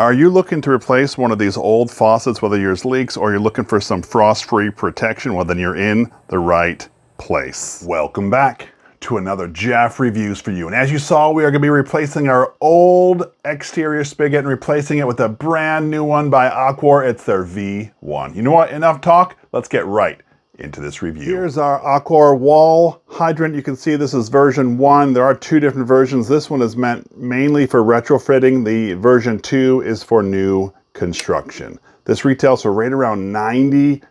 Are you looking to replace one of these old faucets, whether yours leaks or you're looking for some frost-free protection? Well, then you're in the right place. Welcome back to another Jeff Reviews for you. And as you saw, we are going to be replacing our old exterior spigot and replacing it with a brand new one by AQUOR. It's their V1. You know what? Enough talk. Let's get right into this review. Here's our AQUOR wall hydrant. You can see this is version 1. There are 2 different versions. This one is meant mainly for retrofitting. The version 2 is for new construction. This retails for right around $90.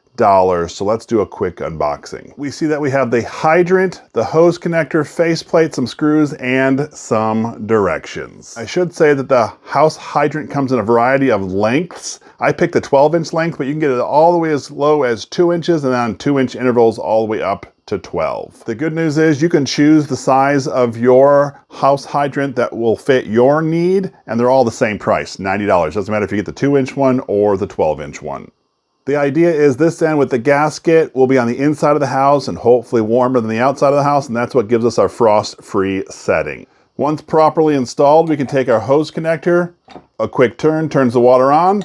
So let's do a quick unboxing. We see that we have the hydrant, the hose connector, faceplate, some screws, and some directions. I should say that the house hydrant comes in a variety of lengths. I picked the 12-inch length, but you can get it all the way as low as 2 inches and then 2-inch intervals all the way up to 12. The good news is you can choose the size of your house hydrant that will fit your need, and they're all the same price, $90. Doesn't matter if you get the 2-inch one or the 12-inch one. The idea is this end with the gasket will be on the inside of the house and hopefully warmer than the outside of the house, and that's what gives us our frost-free setting. Once properly installed, we can take our hose connector, a quick turn, turns the water on,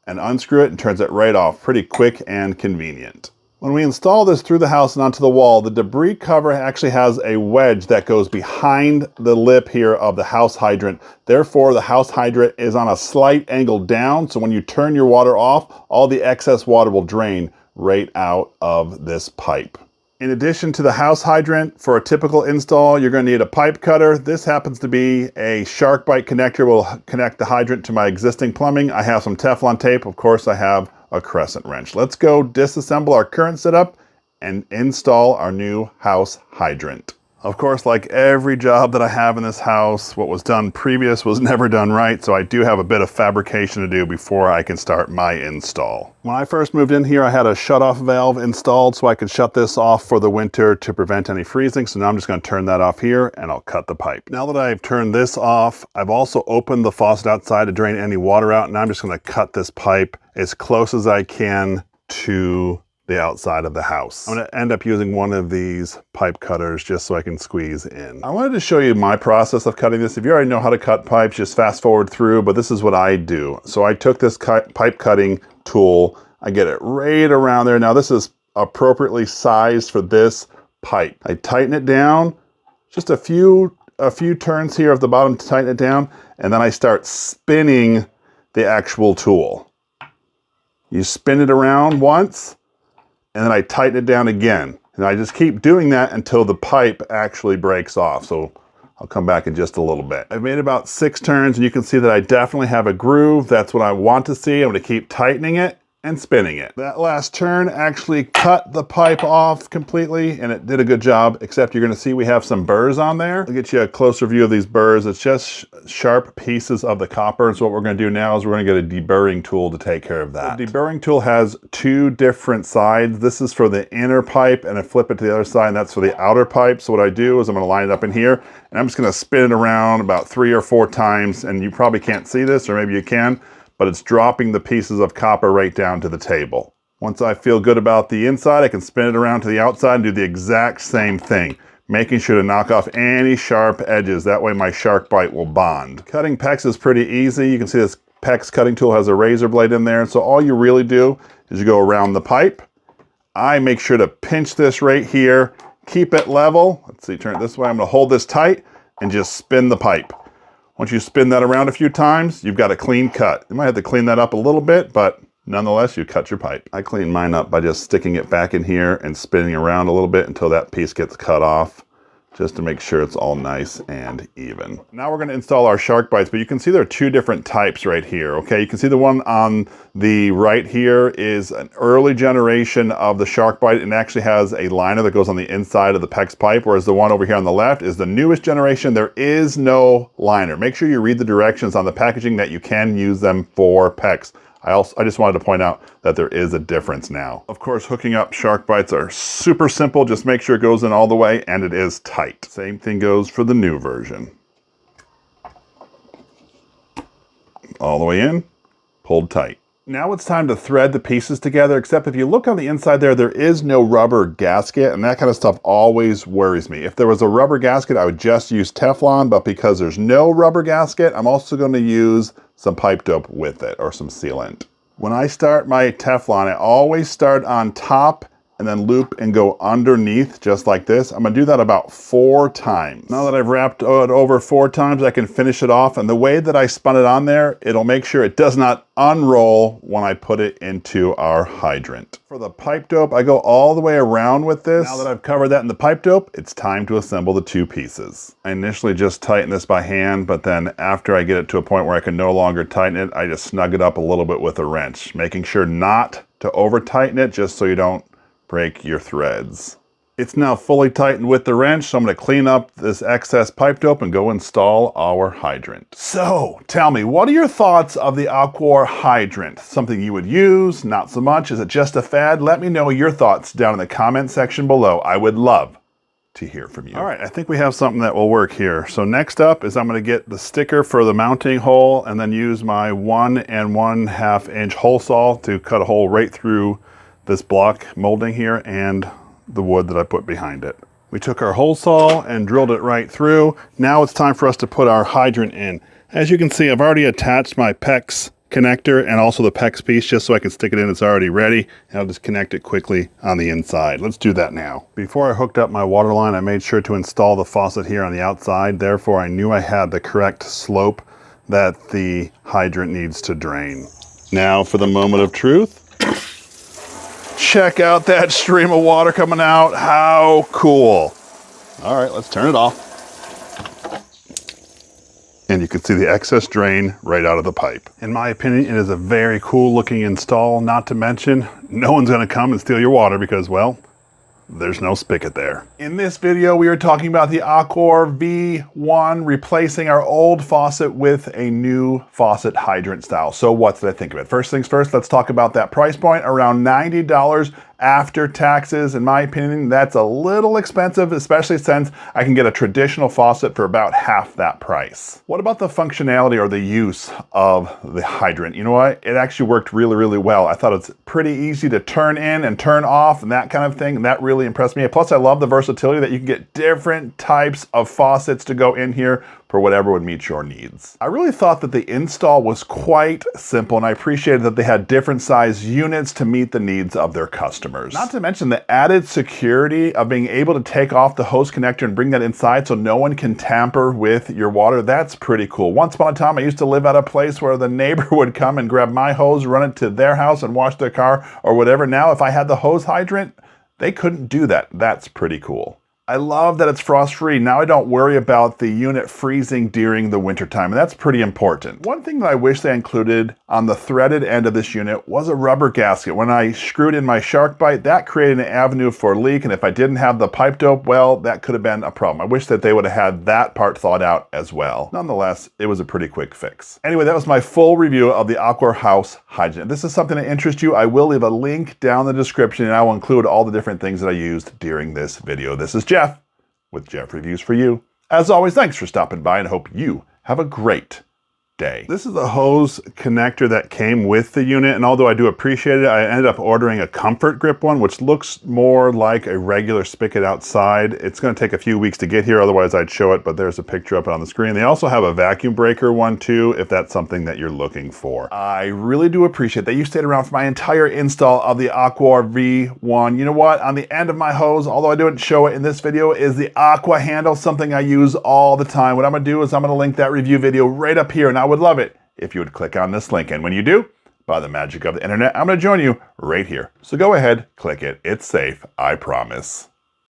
and unscrew it and turns it right off. Pretty quick and convenient. When we install this through the house and onto the wall, the debris cover actually has a wedge that goes behind the lip here of the house hydrant. Therefore, the house hydrant is on a slight angle down, so when you turn your water off, all the excess water will drain right out of this pipe. In addition to the house hydrant, for a typical install, you're going to need a pipe cutter. This happens to be a shark bite connector. Will connect the hydrant to my existing plumbing. I have some Teflon tape. Of course, I have a crescent wrench. Let's go disassemble our current setup and install our new house hydrant. Of course, like every job that I have in this house, what was done previous was never done right, so I do have a bit of fabrication to do before I can start my install. When I first moved in here, I had a shut-off valve installed so I could shut this off for the winter to prevent any freezing, so now I'm just going to turn that off here and I'll cut the pipe. Now that I've turned this off, I've also opened the faucet outside to drain any water out, and I'm just going to cut this pipe as close as I can to the outside of the house. I'm going to end up using one of these pipe cutters just so I can squeeze in. I wanted to show you my process of cutting this. If you already know how to cut pipes, just fast forward through, but this is what I do. So I took this pipe cutting tool, I get it right around there. Now this is appropriately sized for this pipe. I tighten it down, just a few turns here at the bottom to tighten it down, and then I start spinning the actual tool. You spin it around once, and then I tighten it down again. And I just keep doing that until the pipe actually breaks off. So I'll come back in just a little bit. I've made about 6 turns, and you can see that I definitely have a groove. That's what I want to see. I'm gonna keep tightening it and spinning it. That last turn actually cut the pipe off completely, and it did a good job, except you're gonna see we have some burrs on there. I'll get you a closer view of these burrs. It's just sharp pieces of the copper. So what we're gonna do now is we're gonna get a deburring tool to take care of that. The deburring tool has 2 different sides. This is for the inner pipe, and I flip it to the other side, and that's for the outer pipe. So what I do is I'm gonna line it up in here, and I'm just gonna spin it around about 3 or 4 times, and you probably can't see this, or maybe you can, but it's dropping the pieces of copper right down to the table. Once I feel good about the inside, I can spin it around to the outside and do the exact same thing, making sure to knock off any sharp edges. That way my shark bite will bond. Cutting PEX is pretty easy. You can see this PEX cutting tool has a razor blade in there, and so all you really do is you go around the pipe. I make sure to pinch this right here, keep it level. Let's see, turn it this way. I'm gonna hold this tight and just spin the pipe. Once you spin that around a few times, you've got a clean cut. You might have to clean that up a little bit, but nonetheless, you cut your pipe. I clean mine up by just sticking it back in here and spinning around a little bit until that piece gets cut off, just to make sure it's all nice and even. Now we're gonna install our shark bites, but you can see there are 2 different types right here, okay? You can see the one on the right here is an early generation of the shark bite, and actually has a liner that goes on the inside of the PEX pipe, whereas the one over here on the left is the newest generation. There is no liner. Make sure you read the directions on the packaging that you can use them for PEX. I just wanted to point out that there is a difference now. Of course, hooking up shark bites are super simple. Just make sure it goes in all the way and it is tight. Same thing goes for the new version. All the way in, pulled tight. Now it's time to thread the pieces together, except if you look on the inside there is no rubber gasket, and that kind of stuff always worries me. If there was a rubber gasket, I would just use Teflon, but because there's no rubber gasket, I'm also going to use some pipe dope with it, or some sealant. When I start my Teflon, I always start on top and then loop and go underneath just like this. I'm gonna do that about 4 times. Now that I've wrapped it over 4 times, I can finish it off. And the way that I spun it on there, it'll make sure it does not unroll when I put it into our hydrant. For the pipe dope, I go all the way around with this. Now that I've covered that in the pipe dope, it's time to assemble the 2 pieces. I initially just tighten this by hand, but then after I get it to a point where I can no longer tighten it, I just snug it up a little bit with a wrench, making sure not to over tighten it just so you don't break your threads. It's now fully tightened with the wrench, so I'm going to clean up this excess pipe dope and go install our hydrant. So, tell me, what are your thoughts of the AQUOR hydrant? Something you would use? Not so much? Is it just a fad? Let me know your thoughts down in the comment section below. I would love to hear from you. All right, I think we have something that will work here. So next up is I'm going to get the sticker for the mounting hole and then use my 1 1/2 inch hole saw to cut a hole right through this block molding here and the wood that I put behind it. We took our hole saw and drilled it right through. Now it's time for us to put our hydrant in. As you can see, I've already attached my PEX connector and also the PEX piece just so I can stick it in. It's already ready, and I'll just connect it quickly on the inside. Let's do that now. Before I hooked up my water line, I made sure to install the faucet here on the outside. Therefore, I knew I had the correct slope that the hydrant needs to drain. Now for the moment of truth. Check out that stream of water coming out. How cool. All right, let's turn it off. And you can see the excess drain right out of the pipe. In my opinion, it is a very cool looking install, not to mention, no one's gonna come and steal your water because, well, there's no spigot there. In this video, we are talking about the AQUOR V1 replacing our old faucet with a new faucet hydrant style. So what did I think of it? First things first, let's talk about that price point, around $90 after taxes. In my opinion, that's a little expensive, especially since I can get a traditional faucet for about half that price. What about the functionality or the use of the hydrant? You know what? It actually worked really, really well. I thought it's pretty easy to turn in and turn off and that kind of thing. And that really impressed me. Plus, I love the versatility that you can get different types of faucets to go in here for whatever would meet your needs. I really thought that the install was quite simple, and I appreciated that they had different size units to meet the needs of their customers. Not to mention the added security of being able to take off the hose connector and bring that inside so no one can tamper with your water. That's pretty cool. Once upon a time, I used to live at a place where the neighbor would come and grab my hose, run it to their house and wash their car or whatever. Now, if I had the hose hydrant, they couldn't do that. That's pretty cool. I love that it's frost-free. Now I don't worry about the unit freezing during the wintertime, and that's pretty important. One thing that I wish they included on the threaded end of this unit was a rubber gasket. When I screwed in my shark bite, that created an avenue for a leak, and if I didn't have the pipe dope, well, that could have been a problem. I wish that they would have had that part thought out as well. Nonetheless, it was a pretty quick fix. Anyway, that was my full review of the AQUOR House Hydrant. If this is something that interests you, I will leave a link down in the description, and I will include all the different things that I used during this video. This is Jeff with Jeff Reviews for You. As always, thanks for stopping by and I hope you have a great day. This is the hose connector that came with the unit, and although I do appreciate it, I ended up ordering a comfort grip one, which looks more like a regular spigot outside. It's going to take a few weeks to get here, otherwise I'd show it, but there's a picture up on the screen. They also have a vacuum breaker one too, if that's something that you're looking for. I really do appreciate that you stayed around for my entire install of the AQUOR V1. You know what? On the end of my hose, although I didn't show it in this video, is the Aqua handle, something I use all the time. What I'm going to do is I'm going to link that review video right up here, and I would love it if you would click on this link. And when you do, by the magic of the internet, I'm going to join you right here. So go ahead, click it. It's safe, I promise.